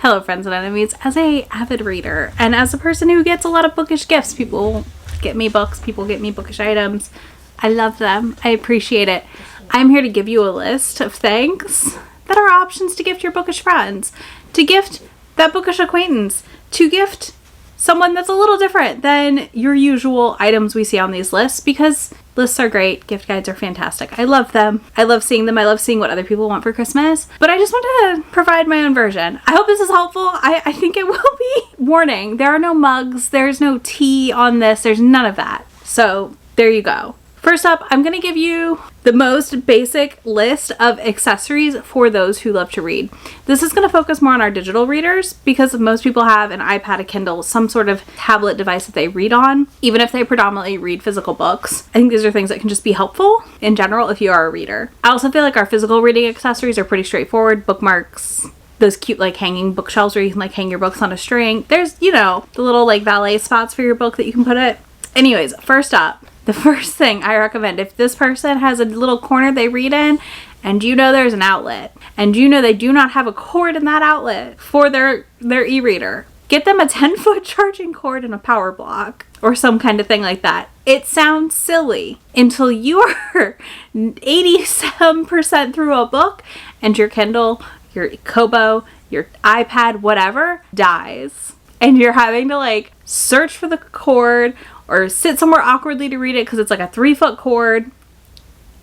Hello friends and enemies. As a avid reader and as a person who gets a lot of bookish gifts, people get me books, people get me bookish items. I love them. I appreciate it. I'm here to give you a list of things that are options to gift your bookish friends, to gift that bookish acquaintance, to gift someone that's a little different than your usual items we see on these lists, because lists are great. Gift guides are fantastic. I love them. I love seeing them. I love seeing what other people want for Christmas. But I just wanted to provide my own version. I hope this is helpful. I think it will be. Warning, there are no mugs. There's no tea on this. There's none of that. So there you go. First up, I'm going to give you the most basic list of accessories for those who love to read. This is going to focus more on our digital readers because most people have an iPad, a Kindle, some sort of tablet device that they read on, even if they predominantly read physical books. I think these are things that can just be helpful in general if you are a reader. I also feel like our physical reading accessories are pretty straightforward. Bookmarks, those cute like hanging bookshelves where you can like hang your books on a string. There's, you know, the little like valet spots for your book that you can put it. Anyways, first up, the first thing I recommend, if this person has a little corner they read in and you know there's an outlet and you know they do not have a cord in that outlet for their e-reader, get them a 10-foot charging cord and a power block or some kind of thing like that. It sounds silly until you are 87% through a book and your Kindle, your Kobo, your iPad, whatever, dies. And you're having to like search for the cord or sit somewhere awkwardly to read it because it's like a 3-foot cord.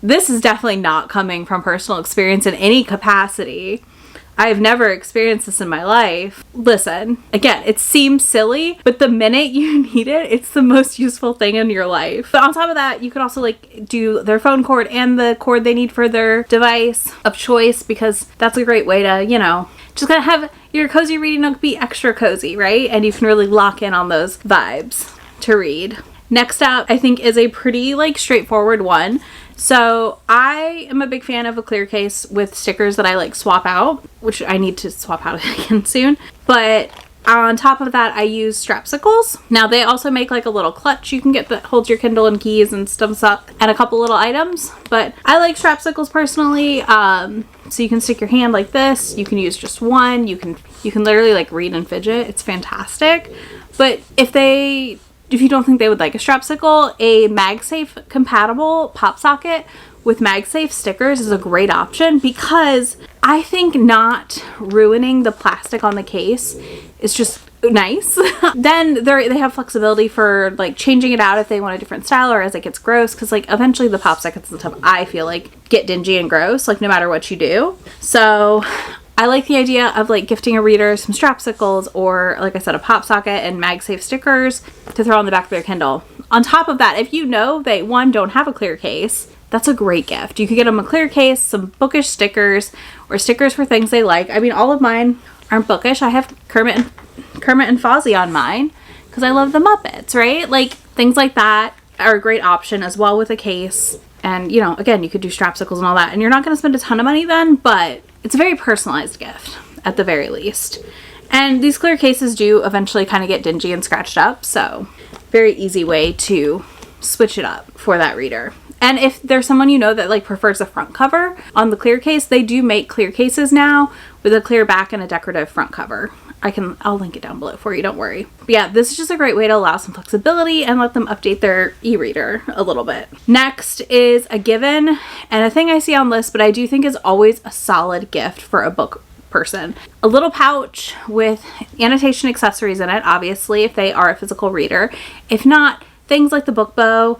This is definitely not coming from personal experience in any capacity. I've never experienced this in my life. Listen, again, it seems silly, but the minute you need it, it's the most useful thing in your life. But on top of that, you could also like do their phone cord and the cord they need for their device of choice, because that's a great way to, you know, just kind of have your cozy reading nook be extra cozy, right? And you can really lock in on those vibes to read. Next up, I think, is a pretty like straightforward one. So I am a big fan of a clear case with stickers that I like swap out, which I need to swap out again soon. But on top of that, I use strapsicles. Now they also make like a little clutch you can get that holds your Kindle and keys and stuff up, and a couple little items. But I like strapsicles personally. So you can stick your hand like this. You can use just one. You can literally like read and fidget. It's fantastic. But if you don't think they would like a strapsicle, a MagSafe compatible pop socket with MagSafe stickers is a great option, because I think not ruining the plastic on the case is just nice. Then they have flexibility for like changing it out if they want a different style or as it gets gross, because like eventually the pop sockets and stuff I feel like get dingy and gross like no matter what you do. So I like the idea of like gifting a reader some strapsicles or, like I said, a pop socket and MagSafe stickers to throw on the back of their Kindle. On top of that, if you know they, one, don't have a clear case, that's a great gift. You could get them a clear case, some bookish stickers, or stickers for things they like. I mean, all of mine aren't bookish. I have Kermit and Fozzie on mine because I love the Muppets, right? Like things like that are a great option as well with a case. And, you know, again, you could do strapsicles and all that, and you're not going to spend a ton of money then, but it's a very personalized gift at the very least. And these clear cases do eventually kind of get dingy and scratched up, so very easy way to switch it up for that reader. And if there's someone you know that like prefers a front cover on the clear case, they do make clear cases now with a clear back and a decorative front cover. I'll link it down below for you, don't worry. But yeah, this is just a great way to allow some flexibility and let them update their e-reader a little bit. Next is a given, and a thing I see on lists, but I do think is always a solid gift for a book person. A little pouch with annotation accessories in it, obviously, if they are a physical reader. If not, things like the book bow,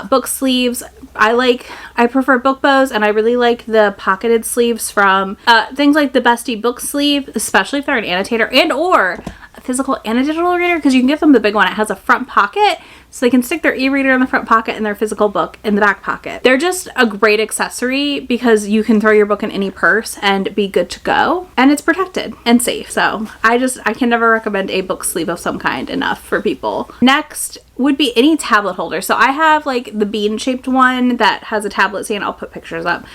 book sleeves. I prefer book bows, and I really like the pocketed sleeves from things like the Bestie book sleeve, especially if they're an annotator and or a physical and a digital reader, because you can give them the big one. It has a front pocket, so they can stick their e-reader in the front pocket and their physical book in the back pocket. They're just a great accessory because you can throw your book in any purse and be good to go, and it's protected and safe. So I can never recommend a book sleeve of some kind enough for people. Next would be any tablet holder. So I have like the bean shaped one that has a tablet stand. I'll put pictures up.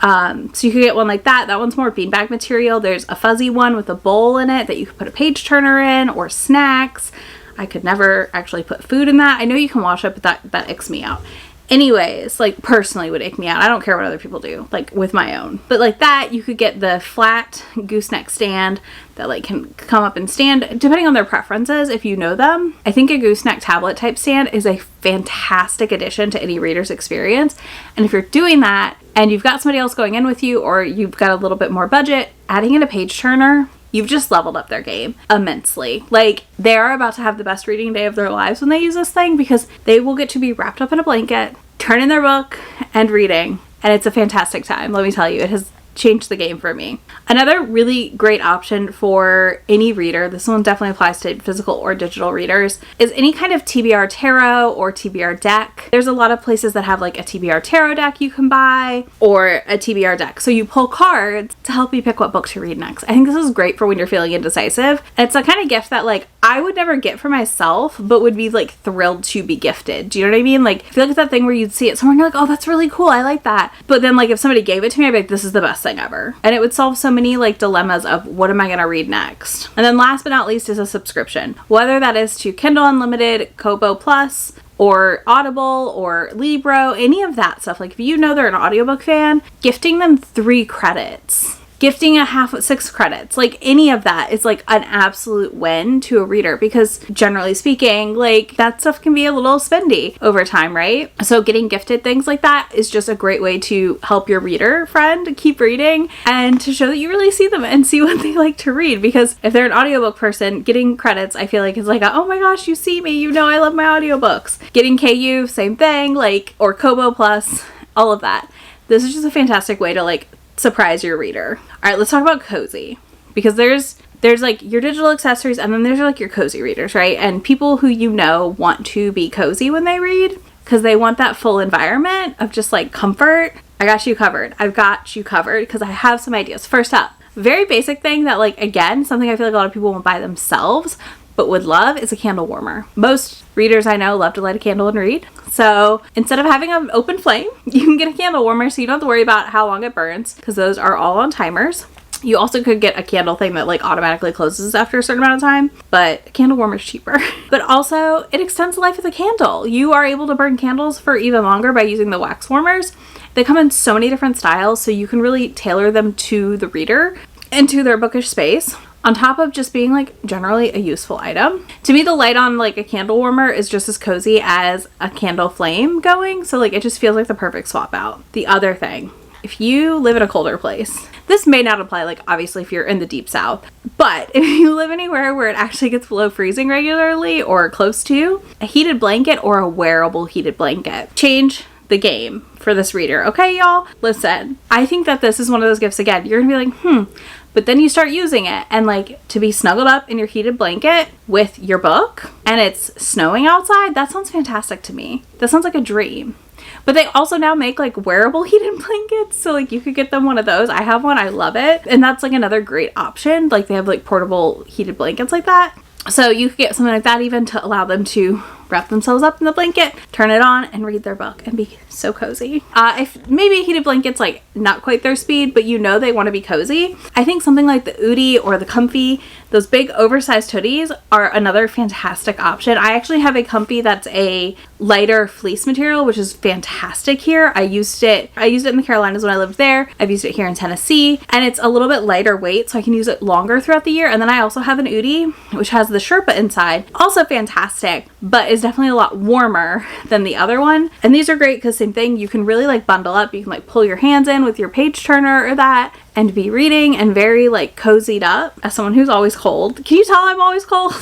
So you could get one like that. That one's more beanbag material. There's a fuzzy one with a bowl in it that you could put a page turner in or snacks. I could never actually put food in that. I know you can wash it, but that icks me out. Anyways, like personally would ache me out. I don't care what other people do, like with my own. But like that, you could get the flat gooseneck stand that like can come up and stand depending on their preferences if you know them. I think a gooseneck tablet type stand is a fantastic addition to any reader's experience. And if you're doing that and you've got somebody else going in with you, or you've got a little bit more budget, adding in a page turner, you've just leveled up their game immensely. Like, they are about to have the best reading day of their lives when they use this thing, because they will get to be wrapped up in a blanket, turning their book, and reading. And it's a fantastic time. Let me tell you, it has changed the game for me. Another really great option for any reader, this one definitely applies to physical or digital readers, is any kind of TBR tarot or TBR deck. There's a lot of places that have like a TBR tarot deck you can buy, or a TBR deck. So you pull cards to help you pick what book to read next. I think this is great for when you're feeling indecisive. And it's a kind of gift that like I would never get for myself, but would be like thrilled to be gifted. Do you know what I mean? Like, I feel like it's that thing where you'd see it somewhere and you're like, oh, that's really cool, I like that. But then like if somebody gave it to me, I'd be like, this is the best thing ever. And it would solve so many like dilemmas of what am I going to read next. And then last but not least is a subscription, whether that is to Kindle Unlimited, Kobo Plus, or Audible or Libro, any of that stuff. Like if you know they're an audiobook fan, gifting them 3 credits, gifting a 6 credits, like any of that is like an absolute win to a reader, because generally speaking, like that stuff can be a little spendy over time, right? So getting gifted things like that is just a great way to help your reader friend keep reading and to show that you really see them and see what they like to read. Because if they're an audiobook person, getting credits, I feel like is like, oh my gosh, you see me, you know I love my audiobooks. Getting KU, same thing, like, or Kobo Plus, all of that. This is just a fantastic way to like surprise your reader. All right, let's talk about cozy, because there's like your digital accessories, and then there's like your cozy readers, right? And people who you know want to be cozy when they read, because they want that full environment of just like comfort. I got you covered. I've got you covered, because I have some ideas. First up, very basic thing that like, again, something I feel like a lot of people won't buy themselves but would love is a candle warmer. Most readers I know love to light a candle and read. So instead of having an open flame, you can get a candle warmer so you don't have to worry about how long it burns, because those are all on timers. You also could get a candle thing that like automatically closes after a certain amount of time, but a candle warmer is cheaper. But also it extends the life of the candle. You are able to burn candles for even longer by using the wax warmers. They come in so many different styles, so you can really tailor them to the reader and to their bookish space, on top of just being like generally a useful item. To me, the light on like a candle warmer is just as cozy as a candle flame going, so like it just feels like the perfect swap out. The other thing, if you live in a colder place, this may not apply like obviously if you're in the deep south, but if you live anywhere where it actually gets below freezing regularly or close to, a heated blanket or a wearable heated blanket change the game for this reader. Okay, y'all, listen, I think that this is one of those gifts, again, you're gonna be like, but then you start using it, and like to be snuggled up in your heated blanket with your book and it's snowing outside, that sounds fantastic to me. That sounds like a dream. But they also now make like wearable heated blankets, so like you could get them one of those. I have one, I love it, and that's like another great option. Like they have like portable heated blankets like that, so you could get something like that even to allow them to wrap themselves up in the blanket, turn it on, and read their book and be so cozy. If maybe heated blankets like not quite their speed, but you know they want to be cozy, I think something like the Oodie or the Comfy, those big oversized hoodies are another fantastic option. I actually have a Comfy that's a lighter fleece material, which is fantastic here. I used it in the Carolinas when I lived there. I've used it here in Tennessee, and it's a little bit lighter weight, so I can use it longer throughout the year. And then I also have an Oodie, which has the Sherpa inside, also fantastic, but is definitely a lot warmer than the other one. And these are great because same thing, you can really like bundle up. You can like pull your hands in with your page turner or that and be reading and very like cozied up. As someone who's always cold, can you tell I'm always cold?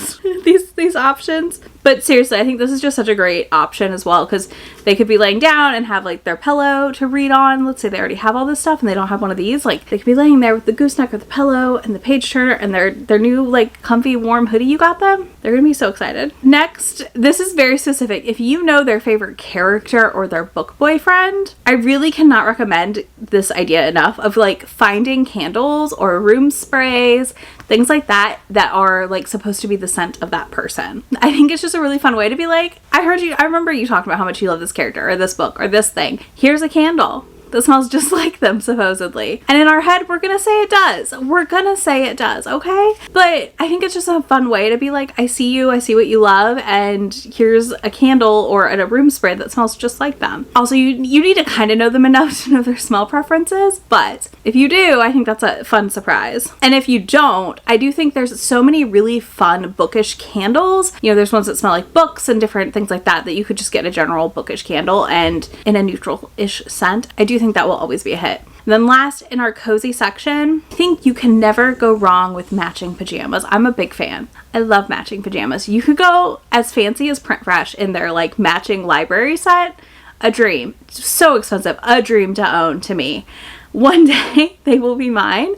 these options. But seriously, I think this is just such a great option as well, because they could be laying down and have like their pillow to read on. Let's say they already have all this stuff and they don't have one of these. Like they could be laying there with the gooseneck or the pillow and the page turner and their new like comfy warm hoodie you got them. They're gonna be so excited. Next, this is very specific. If you know their favorite character or their book boyfriend, I really cannot recommend this idea enough of like finding candles or room sprays, things like that are like supposed to be the scent of that person. I think it's just a really fun way to be like, I remember you talking about how much you love this character or this book or this thing. Here's a candle that smells just like them, supposedly. And in our head, we're gonna say it does. We're gonna say it does, okay? But I think it's just a fun way to be like, I see you, I see what you love, and here's a candle or a room spray that smells just like them. Also, you need to kind of know them enough to know their smell preferences, but if you do, I think that's a fun surprise. And if you don't, I do think there's so many really fun bookish candles. You know, there's ones that smell like books and different things like that you could just get a general bookish candle and in a neutral-ish scent. I do think that will always be a hit. And then last in our cozy section, I think you can never go wrong with matching pajamas. I'm a big fan. I love matching pajamas. You could go as fancy as Print Fresh in their like matching library set. A dream. So expensive. A dream to own to me. One day they will be mine.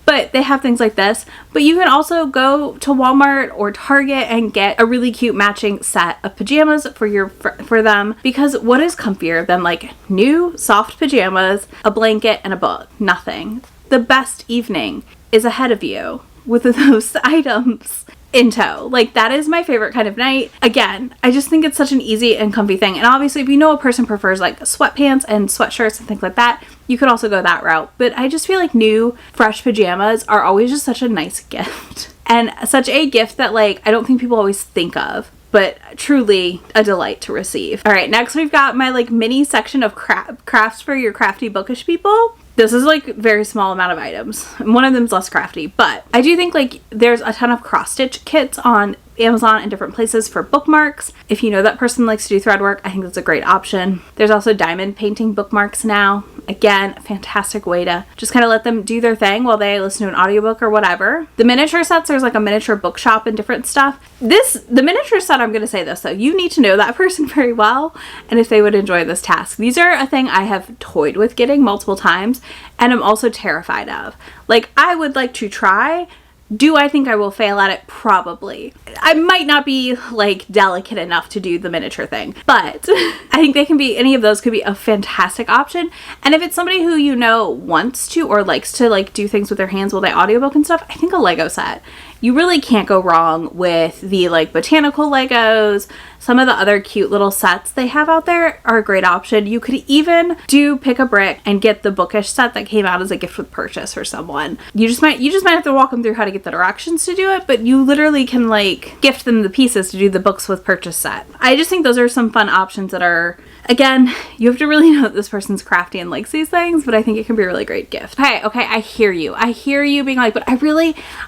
But they have things like this. But you can also go to Walmart or Target and get a really cute matching set of pajamas for them. Because what is comfier than like new soft pajamas, a blanket, and a book? Nothing. The best evening is ahead of you with those items in tow. Like, that is my favorite kind of night. Again, I just think it's such an easy and comfy thing. And obviously, if you know a person prefers like sweatpants and sweatshirts and things like that, you could also go that route. But I just feel like new, fresh pajamas are always just such a nice gift. And such a gift that like, I don't think people always think of, but truly a delight to receive. All right, next we've got my like mini section of crafts for your crafty bookish people. This is like very small amount of items. One of them's less crafty, but I do think like there's a ton of cross stitch kits on Amazon and different places for bookmarks. If you know that person likes to do thread work, I think that's a great option. There's also diamond painting bookmarks now. Again, a fantastic way to just kind of let them do their thing while they listen to an audiobook or whatever. The miniature sets, there's like a miniature bookshop and different stuff. The miniature set, I'm going to say this though, you need to know that person very well and if they would enjoy this task. These are a thing I have toyed with getting multiple times and I'm also terrified of. Like, I would like to try. Do I think I will fail at it? Probably. I might not be like delicate enough to do the miniature thing, but I think any of those could be a fantastic option. And if it's somebody who you know wants to or likes to like do things with their hands while they audiobook and stuff, I think a Lego set. You really can't go wrong with the like botanical Legos. Some of the other cute little sets they have out there are a great option. You could even pick a brick and get the bookish set that came out as a gift with purchase for someone. You just might have to walk them through how to get the directions to do it, but you literally can like gift them the pieces to do the books with purchase set. I just think those are some fun options that are, again, you have to really know that this person's crafty and likes these things, but I think it can be a really great gift. Okay, I hear you. I hear you being like, but I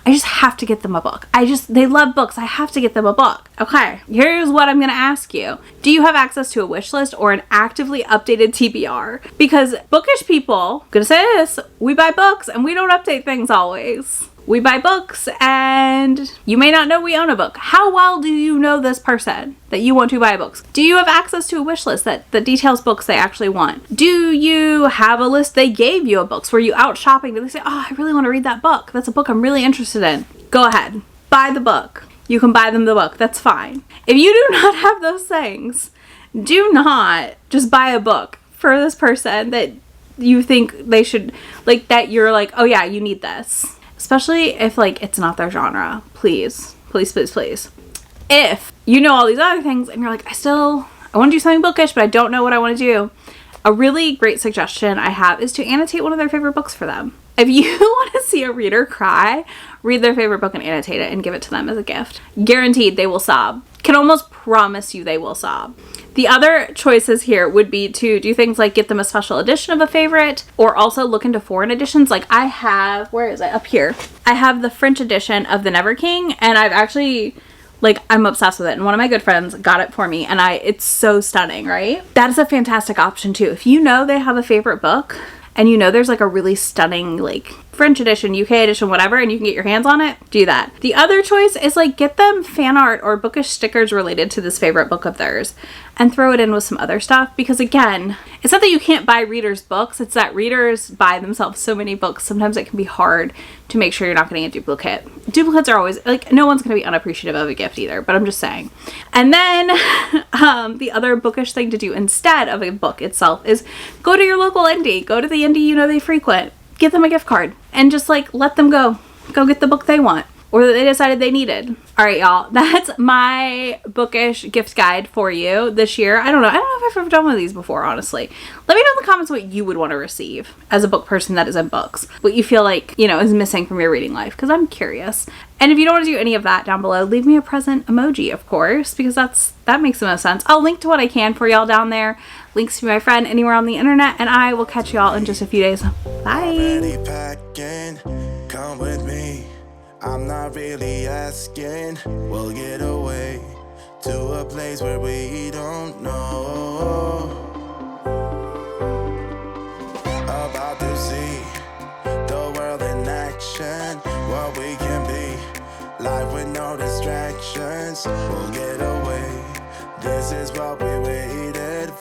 just have to get them a book. They love books. I have to get them a book. Okay, here's what I'm going to ask you. Do you have access to a wish list or an actively updated TBR? Because bookish people, I'm going to say this, we buy books and we don't update things always. We buy books and you may not know we own a book. How well do you know this person that you want to buy books? Do you have access to a wish list that details books they actually want? Do you have a list they gave you of books? Were you out shopping? Did they say, oh, I really want to read that book. That's a book I'm really interested in. Go ahead. Buy the book. You can buy them the book. That's fine. If you do not have those things, do not just buy a book for this person that you think they should, like, that you're like, oh yeah, you need this. Especially if like it's not their genre. Please, please, please, please. If you know all these other things and you're like, I want to do something bookish, but I don't know what I want to do. A really great suggestion I have is to annotate one of their favorite books for them. If you want to see a reader cry, read their favorite book and annotate it and give it to them as a gift. Guaranteed they will sob. Can almost promise you they will sob. The other choices here would be to do things like get them a special edition of a favorite or also look into foreign editions. Like I have, where is it? Up here. I have the French edition of The Never King and I've actually, like, I'm obsessed with it. And one of my good friends got it for me and it's so stunning, right? That is a fantastic option too. If you know they have a favorite book and you know there's like a really stunning like French edition, UK edition, whatever, and you can get your hands on it, do that. The other choice is like get them fan art or bookish stickers related to this favorite book of theirs and throw it in with some other stuff because again, it's not that you can't buy readers books, it's that readers buy themselves so many books. Sometimes it can be hard to make sure you're not getting a duplicate. Duplicates are always, like, no one's going to be unappreciative of a gift either, but I'm just saying. And then the other bookish thing to do instead of a book itself is go to your local indie, go to the indie you know they frequent, give them a gift card and just like let them go get the book they want. or that they decided they needed. All right, y'all. That's my bookish gift guide for you this year. I don't know if I've ever done one of these before, honestly. Let me know in the comments what you would want to receive as a book person that is in books. What you feel like, is missing from your reading life, because I'm curious. And if you don't want to do any of that down below, leave me a present emoji, of course, because that makes the most sense. I'll link to what I can for y'all down there. Links to my friend anywhere on the internet, and I will catch y'all in just a few days. Bye. Come with me. I'm not really asking. We'll get away to a place where we don't know. About to see the world in action, what we can be. Life with no distractions. We'll get away. This is what we waited for.